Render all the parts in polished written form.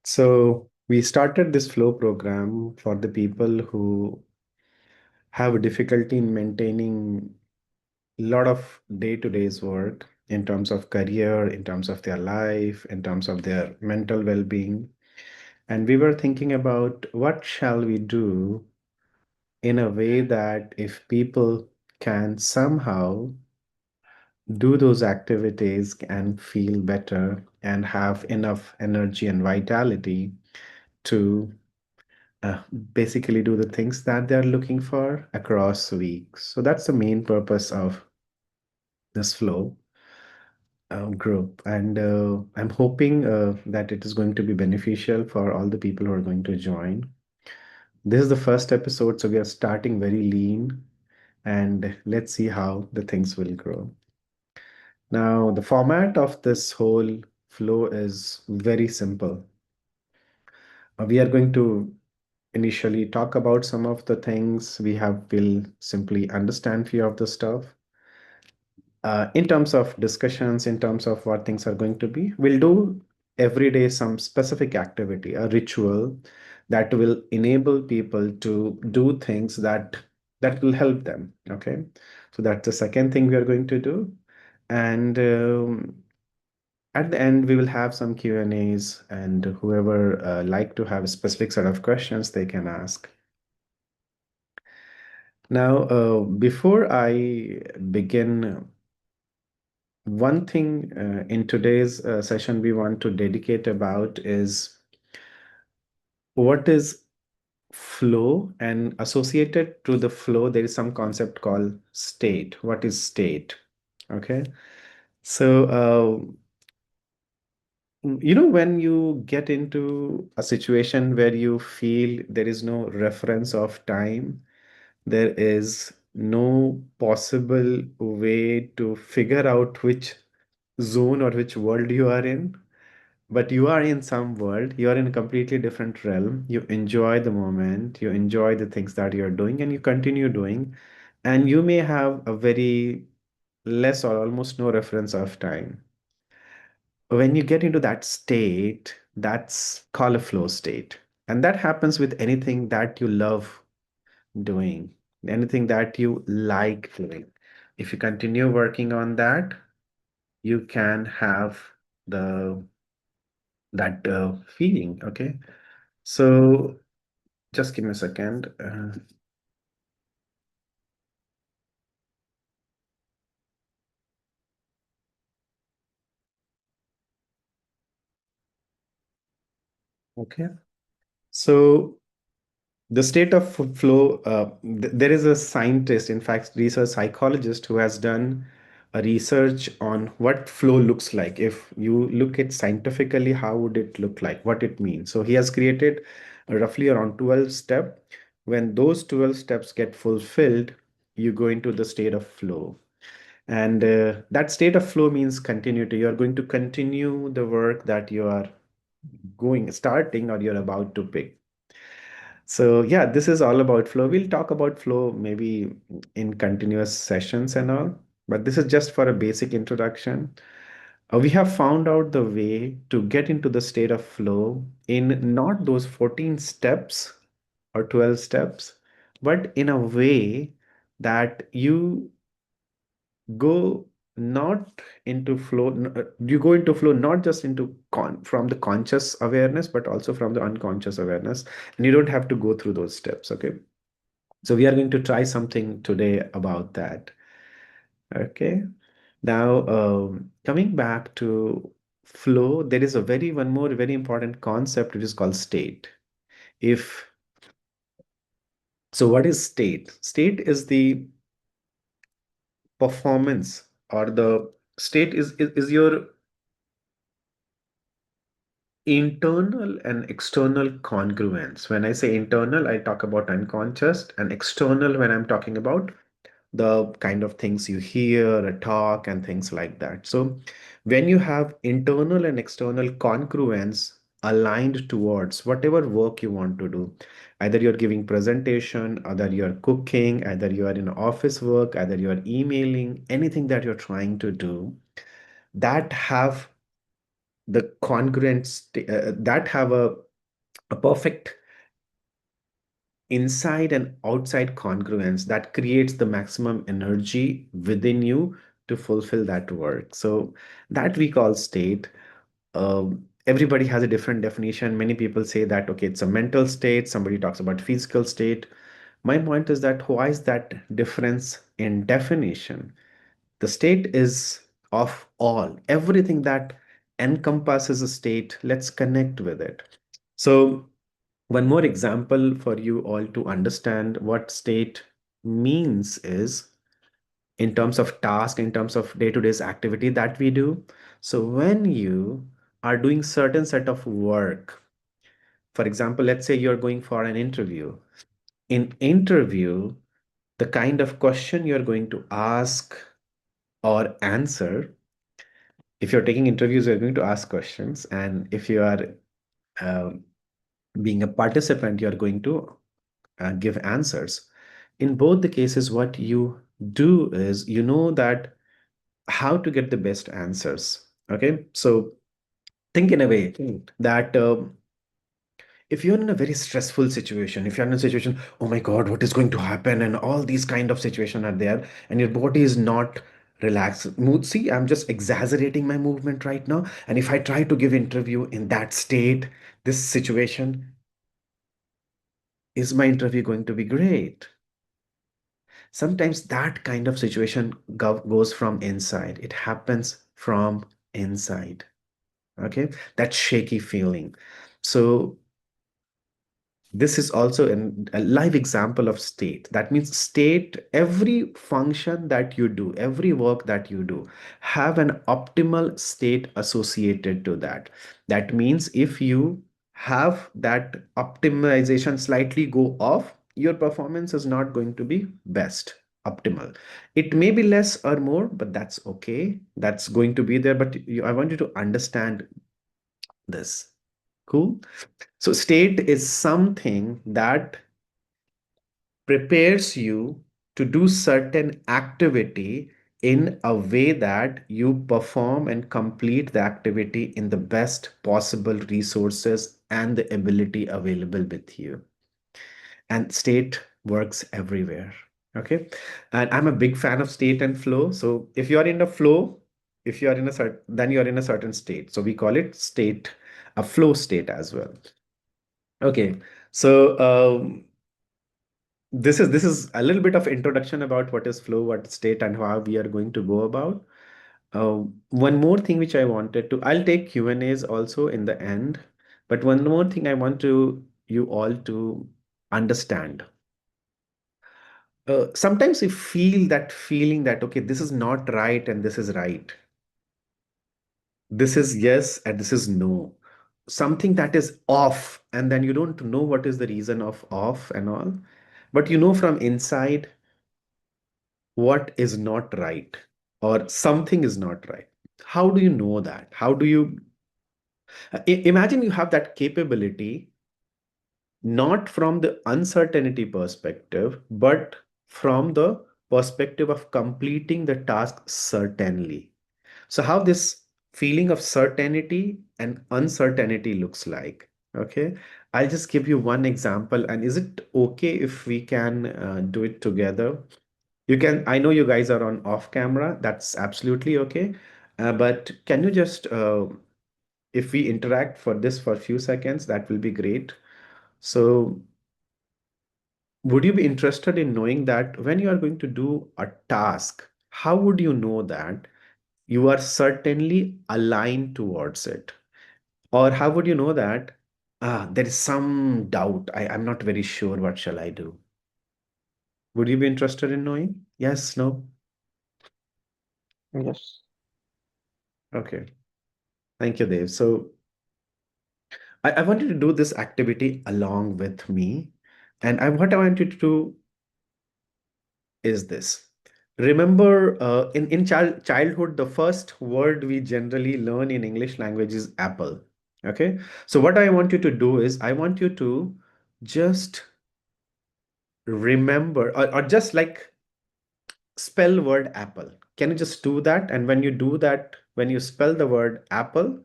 So we started this flow program for the people who have difficulty in maintaining a lot of day-to-day's work in terms of career, in terms of their life, in terms of their mental well-being. And we were thinking about what shall we do in a way that if people can somehow do those activities and feel better and have enough energy and vitality to uh, basically do the things that they're looking for across weeks. So that's the main purpose of this flow group. And I'm hoping that it is going to be beneficial for all the people who are going to join. This is the first episode, so we are starting very lean and let's see how the things will grow. Now, the format of this whole flow is very simple. We are going to initially talk about some of the things we have. Will simply understand few of the stuff in terms of discussions, in terms of what things are going to be. We'll do every day some specific activity, a ritual that will enable people to do things that will help them. Okay, so that's the second thing we are going to do. And at the end we will have some Q and A's, and whoever like to have a specific set of questions they can ask. Now, before I begin, one thing in today's session we want to dedicate about is what is flow, and associated to the flow there is some concept called state. What is state? Okay, so when you get into a situation where you feel there is no reference of time, there is no possible way to figure out which zone or which world you are in, but you are in some world, you are in a completely different realm. You enjoy the moment, you enjoy the things that you're doing, and you continue doing. And you may have a very less or almost no reference of time. When you get into that state, that's called a flow state. And that happens with anything that you love doing, anything that you like doing. If you continue working on that, you can have the that feeling. Okay, so just give me a second. Okay, so the state of flow, there is a scientist, in fact, research psychologist, who has done a research on what flow looks like. If you look at scientifically, how would it look like, what it means. So he has created roughly around 12 steps. When those 12 steps get fulfilled, you go into the state of flow. And that state of flow means continuity. You are going to continue the work that you are starting, or you're about to pick. So yeah, this is all about flow. We'll talk about flow maybe in continuous sessions and all, but this is just for a basic introduction. We have found out the way to get into the state of flow in not those 14 steps or 12 steps, but in a way that you go not into flow, you go into flow not just into from the conscious awareness, but also from the unconscious awareness. And you don't have to go through those steps. Okay, so we are going to try something today about that. Okay, now coming back to flow, there is a one more very important concept which is called state. If so, what is state? State is the performance, or the state is your internal and external congruence. When I say internal, I talk about unconscious, and external when I'm talking about the kind of things you hear, a talk, and things like that. So when you have internal and external congruence aligned towards whatever work you want to do, either you're giving presentation, either you're cooking, either you are in office work, either you're emailing, anything that you're trying to do, that have the congruent that have a perfect inside and outside congruence that creates the maximum energy within you to fulfill that work. So that we call state. Everybody has a different definition. Many people say that, okay, it's a mental state. Somebody talks about physical state. My point is that why is that difference in definition? The state is of all, everything that encompasses a state. Let's connect with it. So one more example for you all to understand what state means is in terms of task, in terms of day-to-day activity that we do. So when you are doing certain set of work, for example, let's say you're going for an interview. In interview, the kind of question you're going to ask or answer, if you're taking interviews, you're going to ask questions. And if you are um, being a participant, you're going to give answers. In both the cases, what you do is you know that how to get the best answers. Okay, so think in a way that if you're in a very stressful situation, if you're in a situation, oh my God, what is going to happen? And all these kind of situations are there, and your body is not relaxed. See, I'm just exaggerating my movement right now. And if I try to give interview in that state, this situation, is my interview going to be great? Sometimes that kind of situation goes from inside. It happens from inside. Okay, that shaky feeling. So this is also a live example of state. That means state, every function that you do, every work that you do, have an optimal state associated to that. That means if you have that optimization slightly go off, your performance is not going to be best, optimal. It may be less or more, but that's okay. That's going to be there. But I want you to understand this. Cool. So state is something that prepares you to do certain activity in a way that you perform and complete the activity in the best possible resources and the ability available with you. And state works everywhere. Okay. And I'm a big fan of state and flow. So if you're in a flow, if you're in a certain, then you're in a certain state. So we call it state, a flow state as well. Okay. So this is a little bit of introduction about what is flow, what state, and how we are going to go about. One more thing which I wanted to, I'll take Q&As also in the end, but one more thing I want to you all to understand. Sometimes you feel that feeling that, okay, this is not right and this is right. This is yes and this is no. Something that is off, and then you don't know what is the reason of off and all. But you know from inside what is not right or something is not right. How do you know that? How do you imagine you have that capability, not from the uncertainty perspective, but from the perspective of completing the task certainly. So, how this feeling of certainty and uncertainty looks like. Okay, I'll just give you one example. And is it okay if we can do it together? You can, I know you guys are on off camera. That's absolutely okay. But can you just, if we interact for this for a few seconds, that will be great. So, would you be interested in knowing that when you are going to do a task, how would you know that you are certainly aligned towards it? Or how would you know that there is some doubt? I'm not very sure what shall I do? Would you be interested in knowing? Yes, no? Yes. Okay. Thank you, Dave. So I want you to do this activity along with me. And what I want you to do is this. Remember, in childhood, the first word we generally learn in English language is apple. Okay. So what I want you to do is I want you to just remember or just like spell word apple. Can you just do that? And when you do that, when you spell the word apple,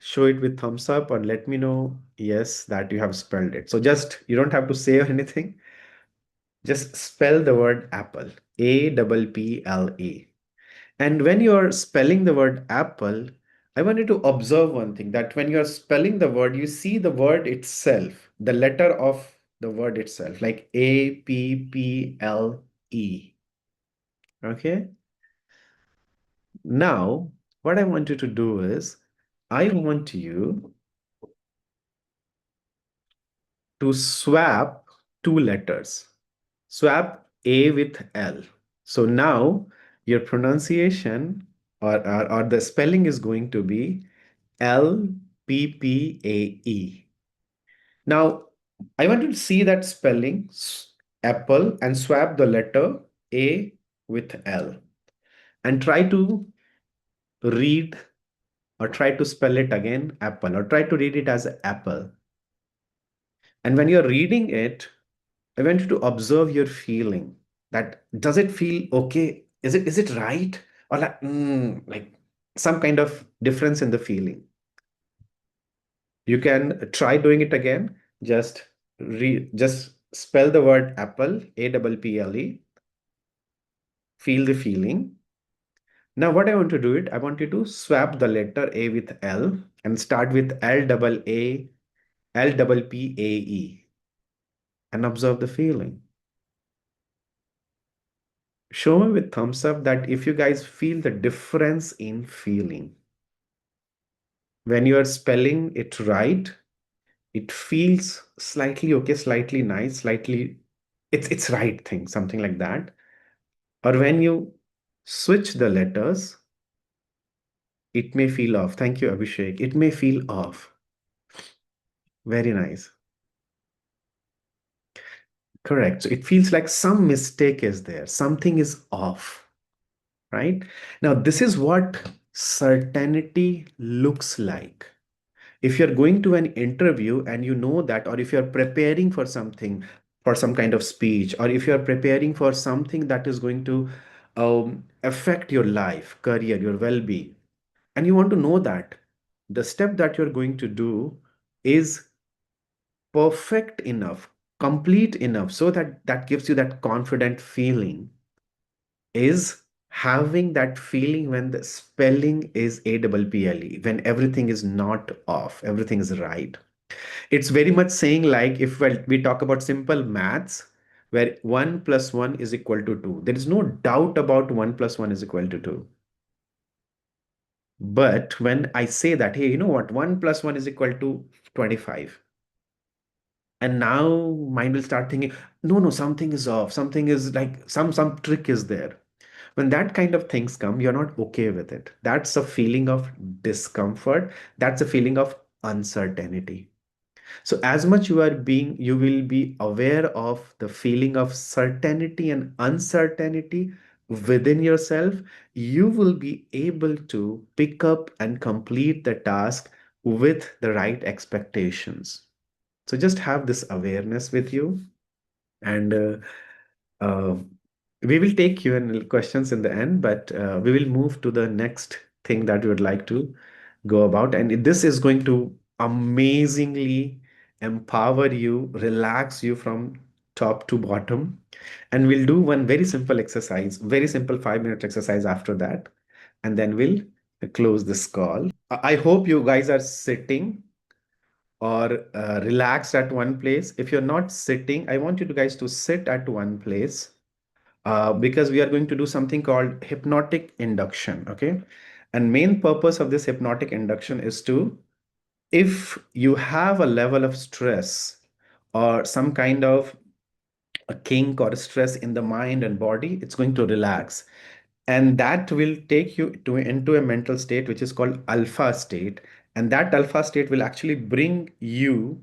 show it with thumbs up or let me know yes that you have spelled it. So just you don't have to say anything. Just spell the word apple. Apple. And when you're spelling the word apple, I want you to observe one thing, that when you're spelling the word, you see the word itself, the letter of the word itself, like Apple. Okay. Now, what I want you to do is, I want you to swap two letters. Swap A with L. So now your pronunciation or the spelling is going to be Lppae. Now I want you to see that spelling apple and swap the letter A with L and try to read or try to spell it again apple or try to read it as apple. And when you're reading it, I want you to observe your feeling. That does it feel okay? Is it right? Or like some kind of difference in the feeling. You can try doing it again. Just spell the word apple, Apple. Feel the feeling. Now what I want to do it, I want you to swap the letter A with L and start with Lppae and observe the feeling. Show me with thumbs up that if you guys feel the difference in feeling. When you are spelling it right, it feels slightly okay, slightly nice, slightly it's right thing, something like that. Or when you switch the letters, it may feel off. Thank you, Abhishek. It may feel off. Very nice. Correct. So it feels like some mistake is there. Something is off, right? Now, this is what certainty looks like. If you're going to an interview and you know that, or if you're preparing for something, for some kind of speech, or if you're preparing for something that is going to affect your life, career, your well-being, and you want to know that the step that you're going to do is perfect enough, complete enough, so that that gives you that confident feeling, is having that feeling when the spelling is Apple, when everything is not off, everything is right. It's very much saying like if we talk about simple maths, where 1 plus 1 is equal to 2. There is no doubt about 1 plus 1 is equal to 2. But when I say that, hey, you know what, 1 plus 1 is equal to 25. And now mind will start thinking, no, no, something is off. Something is like some trick is there. When that kind of things come, you're not okay with it. That's a feeling of discomfort. That's a feeling of uncertainty. So as much you will be aware of the feeling of certainty and uncertainty within yourself, you will be able to pick up and complete the task with the right expectations. So just have this awareness with you, and uh, we will take Q&A questions in the end, but we will move to the next thing that we would like to go about. And this is going to amazingly empower you, relax you from top to bottom. And we'll do one very simple exercise, very simple 5-minute exercise after that. And then we'll close this call. I hope you guys are sitting or relaxed at one place. If you're not sitting, I want you to guys to sit at one place because we are going to do something called hypnotic induction. Okay. And main purpose of this hypnotic induction is to, if you have a level of stress or some kind of a kink or stress in the mind and body, it's going to relax. And that will take you into a mental state which is called alpha state. And that alpha state will actually bring you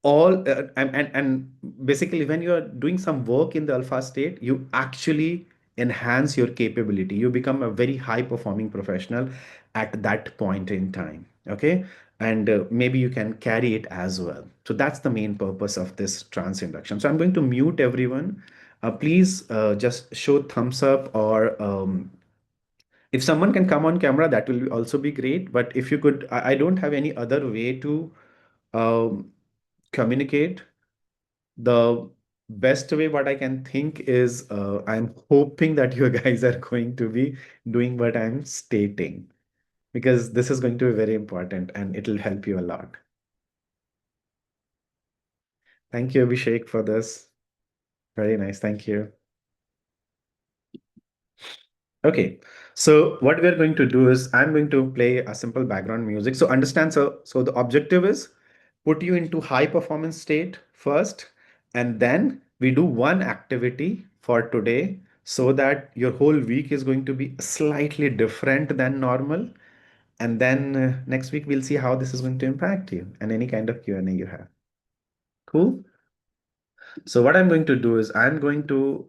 all and basically when you are doing some work in the alpha state, you actually enhance your capability. You become a very high performing professional at that point in time. Okay. And maybe you can carry it as well. So that's the main purpose of this trance induction. So I'm going to mute everyone. Please just show thumbs up or If someone can come on camera, that will also be great. But if you could, I don't have any other way to um, communicate. The best way what I can think is I'm hoping that you guys are going to be doing what I'm stating, because this is going to be very important and it will help you a lot. Thank you, Abhishek, for this. Very nice. Thank you. Okay, so what we're going to do is I'm going to play a simple background music. So understand, so the objective is put you into high performance state first, and then we do one activity for today so that your whole week is going to be slightly different than normal. And then next week we'll see how this is going to impact you and any kind of Q&A you have. Cool. So what I'm going to do is I'm going to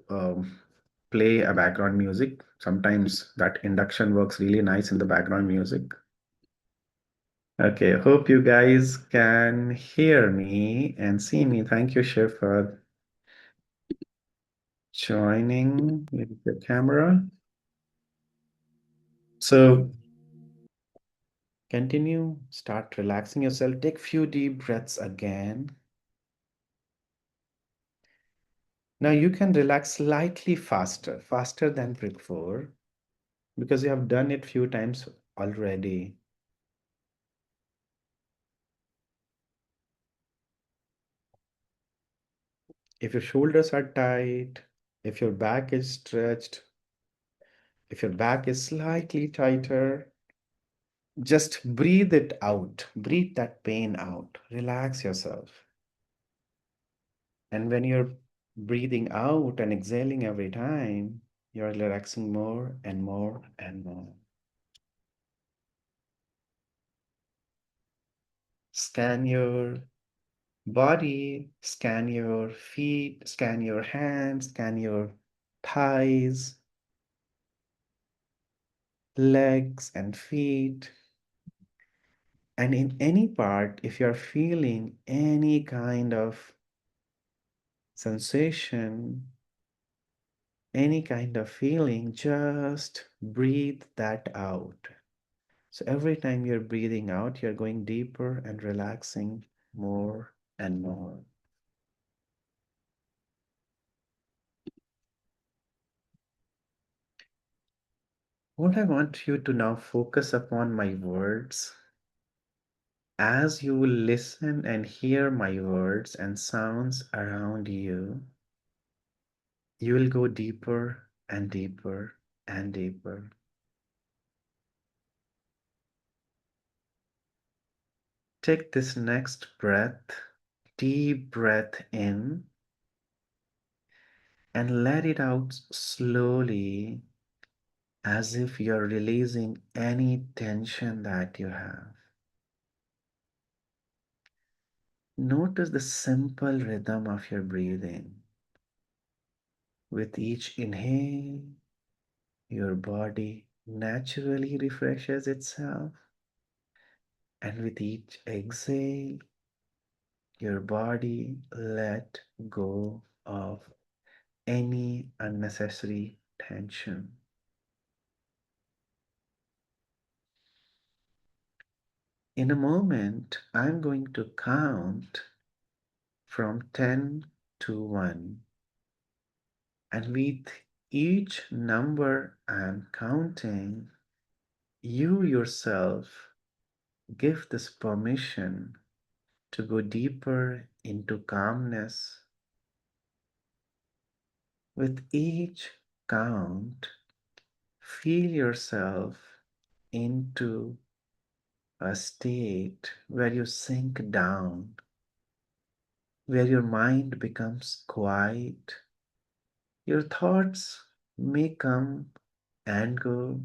play a background music. Sometimes that induction works really nice in the background music. Okay, hope you guys can hear me and see me. Thank you, Shiv, for joining with the camera. So continue, start relaxing yourself. Take few deep breaths again. Now you can relax slightly faster than before, because you have done it few times already. If your shoulders are tight, if your back is stretched, if your back is slightly tighter, just breathe it out. Breathe that pain out. Relax yourself. And when you're breathing out and exhaling every time, you're relaxing more and more and more. Scan your body, scan your feet, scan your hands, scan your thighs, legs, and feet. And in any part, if you're feeling any kind of sensation, any kind of feeling, just breathe that out. So every time you're breathing out, you're going deeper and relaxing more and more. What I want you to now focus upon my words. As you will listen and hear my words and sounds around you, you will go deeper and deeper and deeper. Take this next breath, deep breath in, and let it out slowly, as if you're releasing any tension that you have. Notice the simple rhythm of your breathing. With each inhale, your body naturally refreshes itself, and with each exhale, your body let go of any unnecessary tension. In a moment, I'm going to count from 10 to 1. And with each number I'm counting, you yourself give this permission to go deeper into calmness. With each count, feel yourself into a state where you sink down, where your mind becomes quiet. Your thoughts may come and go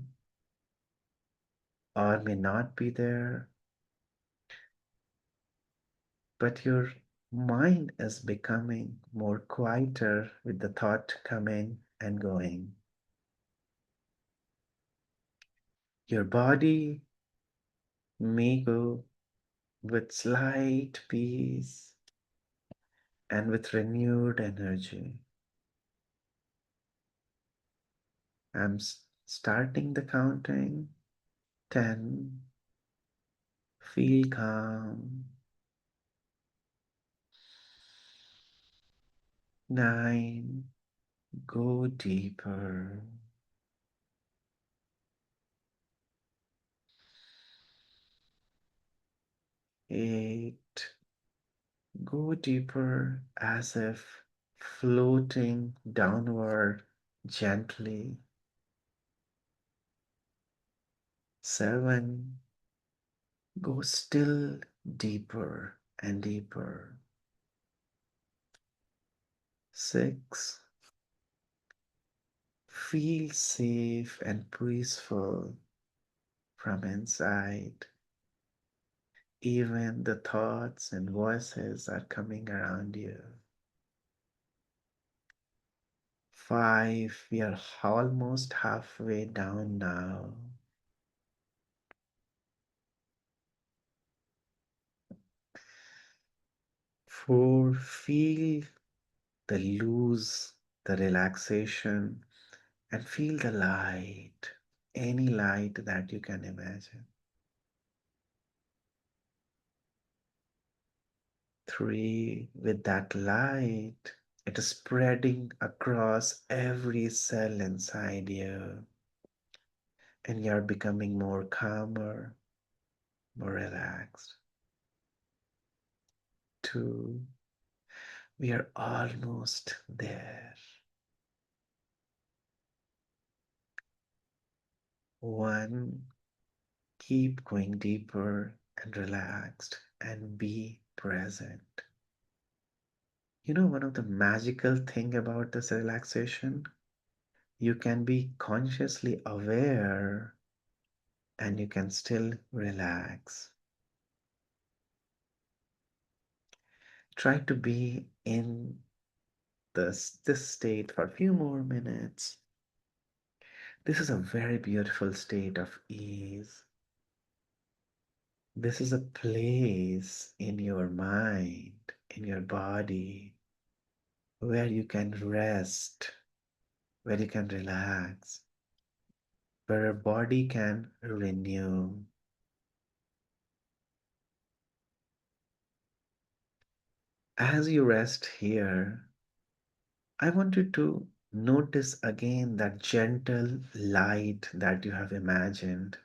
or may not be there, but your mind is becoming more quieter with the thought coming and going. Your body may go with slight peace and with renewed energy. I'm Starting the counting. 10. Feel calm. 9. Go deeper. 8. Go deeper as if floating downward gently. 7. Go still deeper and deeper. 6. Feel safe and peaceful from inside. Even the thoughts and voices are coming around you. 5. We are almost halfway down now. 4. Feel the loose, the relaxation, and feel the light, any light that you can imagine. 3. With that light, it is spreading across every cell inside you, and you're becoming more calmer, more relaxed. 2. We are almost there. 1. Keep going deeper and relaxed and be present. You know, one of the magical thing about this relaxation, you can be consciously aware and you can still relax. Try to be in this state for a few more minutes. This is a very beautiful state of ease. This is a place in your mind, in your body, where you can rest, where you can relax, where your body can renew. As you rest here, I want you to notice again that gentle light that you have imagined.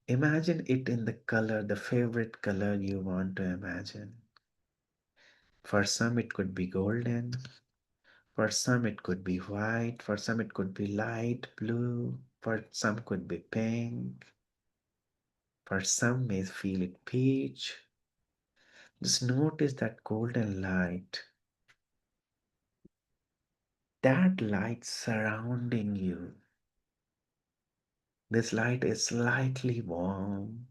Imagine it in the color, the favorite color you want to imagine. For some, it could be golden. For some, it could be white. For some, it could be light blue. For some, could be pink. For some, may feel it peach. Just notice that golden light, that light surrounding you. This light is slightly warm,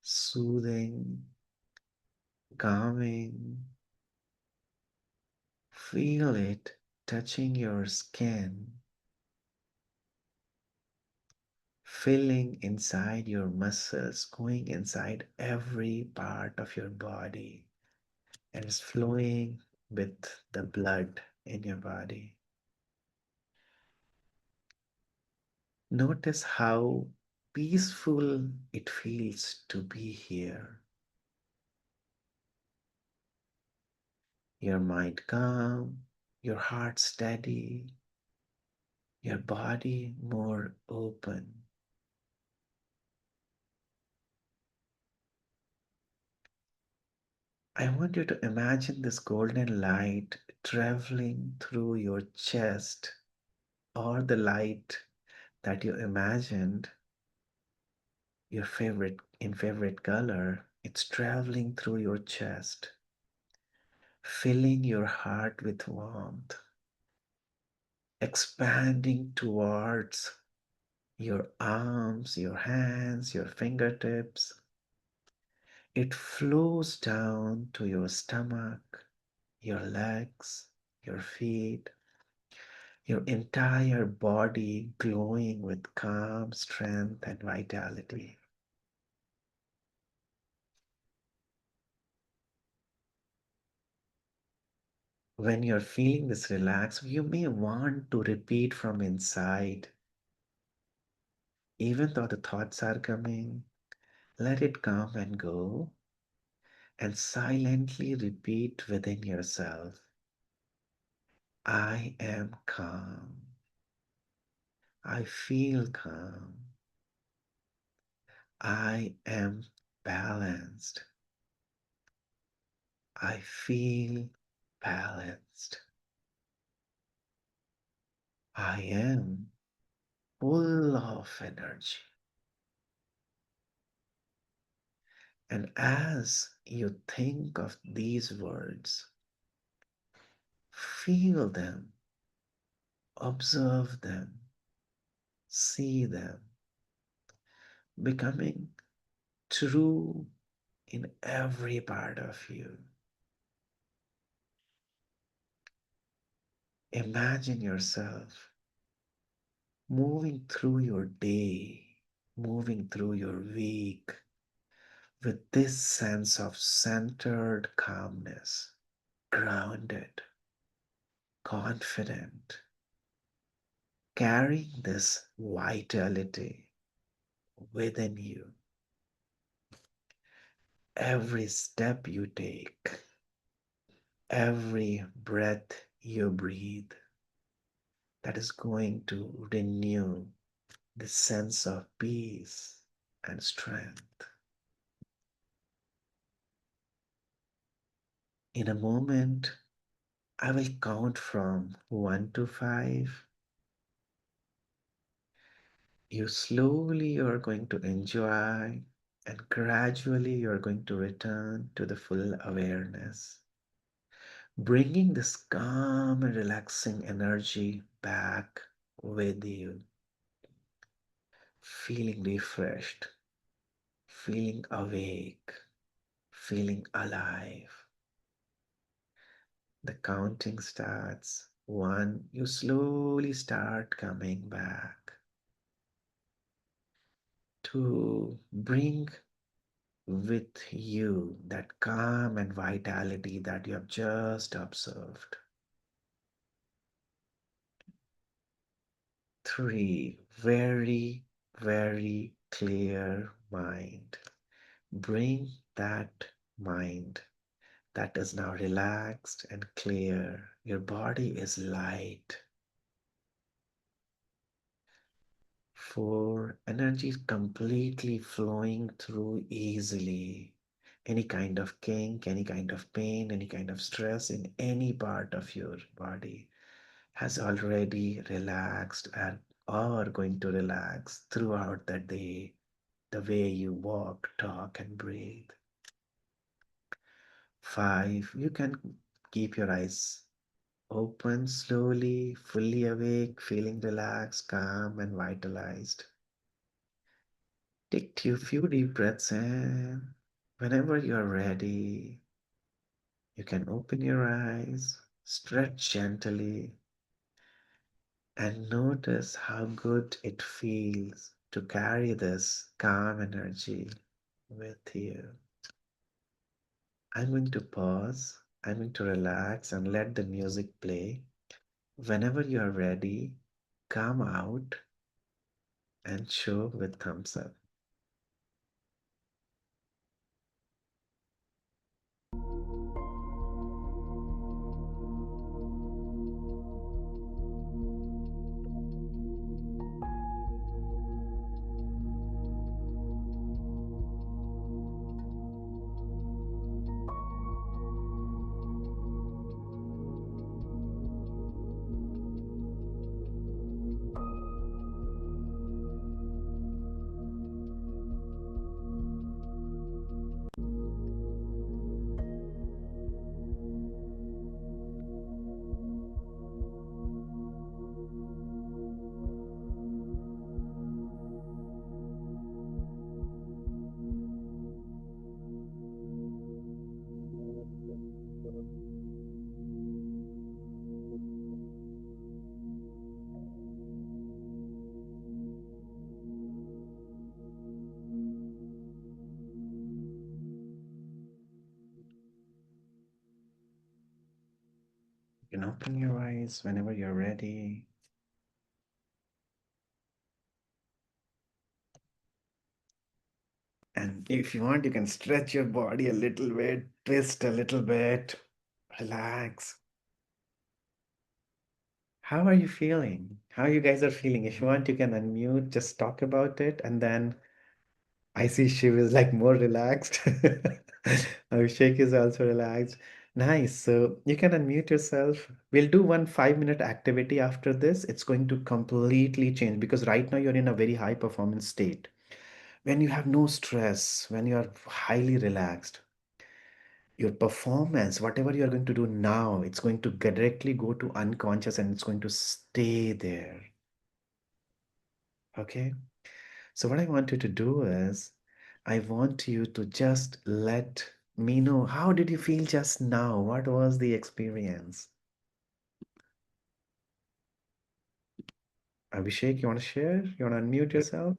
soothing, calming. Feel it touching your skin, filling inside your muscles, going inside every part of your body, and it's flowing with the blood in your body. Notice how peaceful it feels to be here. Your mind calm, your heart steady, your body more open. I want you to imagine this golden light traveling through your chest, or the light that you imagined, your favorite in favorite color. It's traveling through your chest, filling your heart with warmth, expanding towards your arms, your hands, your fingertips. It flows down to your stomach, your legs, your feet, your entire body glowing with calm, strength, and vitality. When you're feeling this relaxed, you may want to repeat from inside Even though the thoughts are coming, let it come and go and silently repeat within yourself, I am calm. I feel calm. I am balanced. I feel balanced. I am full of energy. And as you think of these words, feel them, observe them, see them, becoming true in every part of you. Imagine yourself moving through your day, moving through your week with this sense of centered calmness, grounded, confident, carrying this vitality within you. Every step you take, every breath you breathe, that is going to renew the sense of peace and strength. In a moment, I will count from 1 to 5. You slowly are going to enjoy and gradually you're going to return to the full awareness, bringing this calm and relaxing energy back with you, feeling refreshed, feeling awake, feeling alive. The counting starts. 1, you slowly start coming back. 2, bring with you that calm and vitality that you have just observed. 3, very, very clear mind. Bring that mind that is now relaxed and clear. Your body is light. 4, energy is completely flowing through easily. Any kind of kink, any kind of pain, any kind of stress in any part of your body has already relaxed and are going to relax throughout the day, the way you walk, talk, and breathe. 5, you can keep your eyes open slowly, fully awake, feeling relaxed, calm, and vitalized. Take a few deep breaths in. Whenever you're ready, you can open your eyes, stretch gently, and notice how good it feels to carry this calm energy with you. I'm going to pause, I'm going to relax and let the music play. Whenever you are ready, come out and show with thumbs up. You can open your eyes whenever you're ready. If you want, you can stretch your body a little bit, twist a little bit, relax. How are you feeling? How you guys are feeling? If you want, you can unmute, just talk about it, and then I see Shiv is like more relaxed. Abhishek is also relaxed. Nice. So you can unmute yourself. We'll do one 5 minute activity after this. It's going to completely change because right now you're in a very high performance state. When you have no stress, when you are highly relaxed, your performance, whatever you're going to do now, it's going to directly go to unconscious and it's going to stay there. Okay. So what I want you to do is, I want you to just let me know how did you feel just now? What was the experience? Abhishek, you want to share? You want to unmute yourself?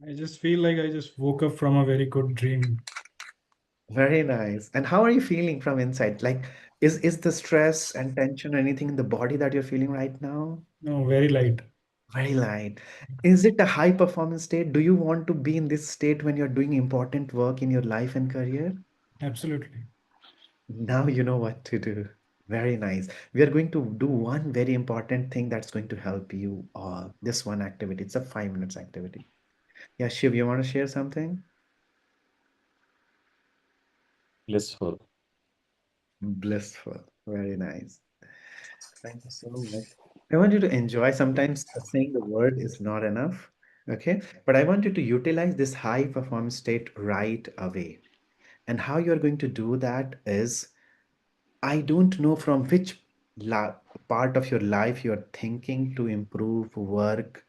I just feel like I just woke up from a very good dream. Very nice. And how are you feeling from inside? Like, is the stress and tension or anything in the body that you're feeling right now? No, very light. Very light. Is it a high performance state? Do you want to be in this state when you're doing important work in your life and career? Absolutely. Now you know what to do. Very nice. We are going to do one very important thing that's going to help you all. This one activity. It's a 5 minutes activity. Yeah, Shiv, you want to share something? Blissful. Blissful. Very nice. Thank you so much. I want you to enjoy. Sometimes saying the word is not enough. Okay. But I want you to utilize this high performance state right away. And how you're going to do that is, I don't know from which part of your life you're thinking to improve work.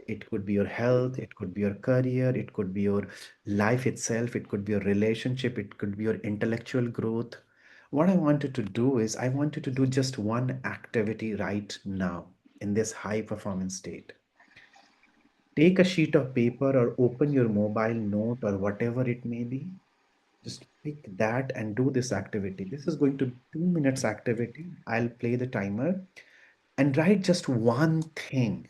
It could be your health, it could be your career, it could be your life itself, it could be your relationship, it could be your intellectual growth. What I wanted to do is, I wanted to do just one activity right now in this high performance state. Take a sheet of paper or open your mobile note or whatever it may be. Just pick that and do this activity. This is going to be 2 minutes activity. I'll play the timer and write just one thing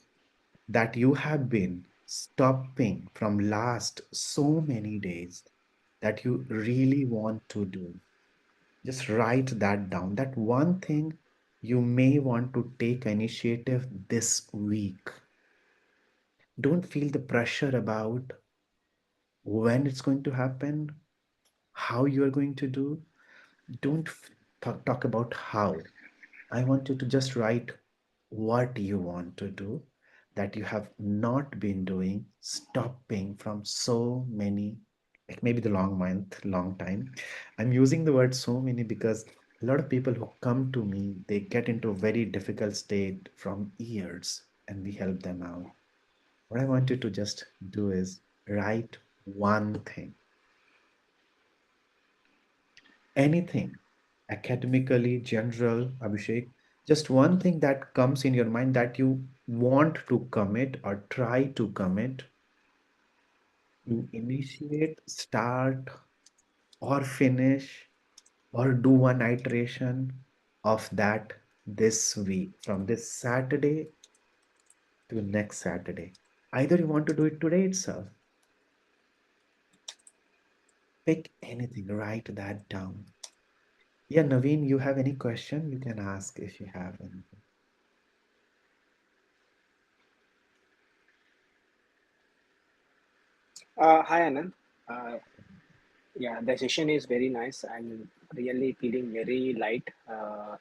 that you have been stopping from last so many days that you really want to do. Just write that down. That one thing you may want to take initiative this week. Don't feel the pressure about when it's going to happen, how you are going to do. Don't talk about how. I want you to just write what you want to do that you have not been doing, stopping from so many, it may be the long month, long time. I'm using the word so many because a lot of people who come to me, they get into a very difficult state from years and we help them out. What I want you to just do is write one thing, anything, academically, general, Abhishek, just one thing that comes in your mind that you want to commit or try to commit, to initiate, start, or finish, or do one iteration of that this week, from this Saturday to next Saturday. Either you want to do it today itself, pick anything, write that down. Yeah, Naveen, you have any question? You can ask if you have anything. Hi Anand. Uh, yeah, the session is very nice. I'm really feeling very light.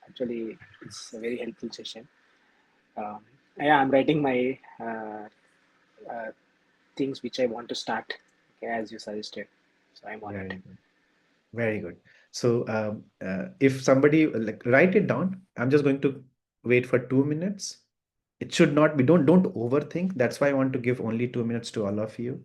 Actually, it's a very helpful session. Um, yeah, I'm writing my uh, things which I want to start, okay, as you suggested. So I'm on it. Very good. Very good. So, if somebody like write it down, I'm just going to wait for 2 minutes. It should not be, don't overthink. That's why I want to give only 2 minutes to all of you.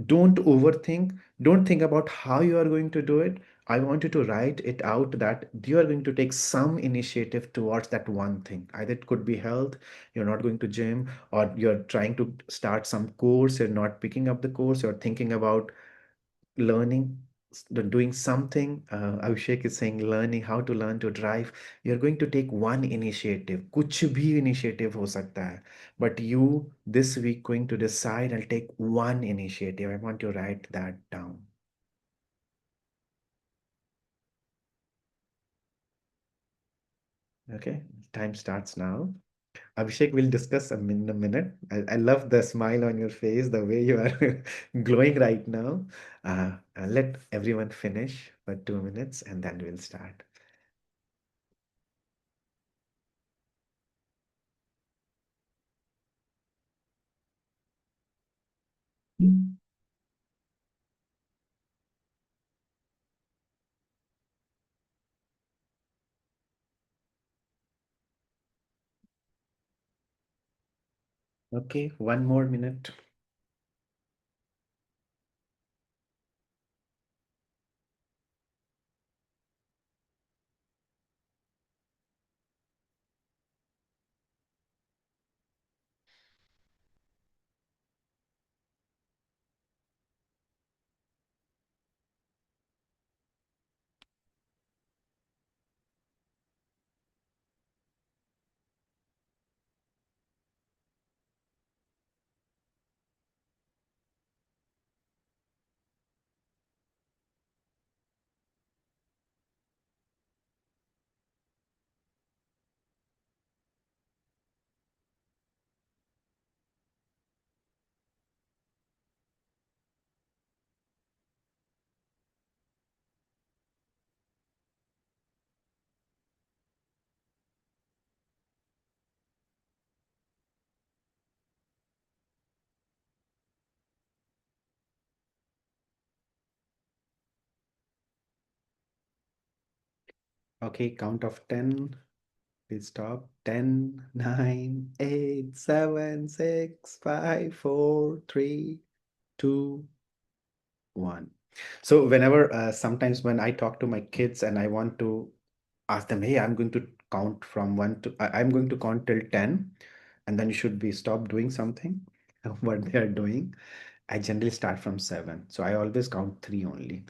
Don't overthink. Don't think about how you are going to do it. I want you to write it out that you are going to take some initiative towards that one thing. Either it could be health, you're not going to gym, or you're trying to start some course, you're not picking up the course, you're thinking about learning. doing something. Abhishek is saying learning how to learn to drive. You're going to take one initiative. कुछ भी initiative हो सकता है. But you this week going to decide and take one initiative. I want you to write that down. Okay, time starts now. Abhishek, we'll discuss in a minute. I love the smile on your face, the way you are glowing right now. Let everyone finish for 2 minutes and then we'll start. Okay, 1 more minute. Okay, count of 10. Please stop. 10, 9, 8, 7, 6, 5, 4, 3, 2, 1. So whenever sometimes when I talk to my kids and I want to ask them, hey, I'm going to count from 1 to I'm going to count till 10, and then you should be stop doing something what they are doing. I generally start from 7. So I always count 3 only.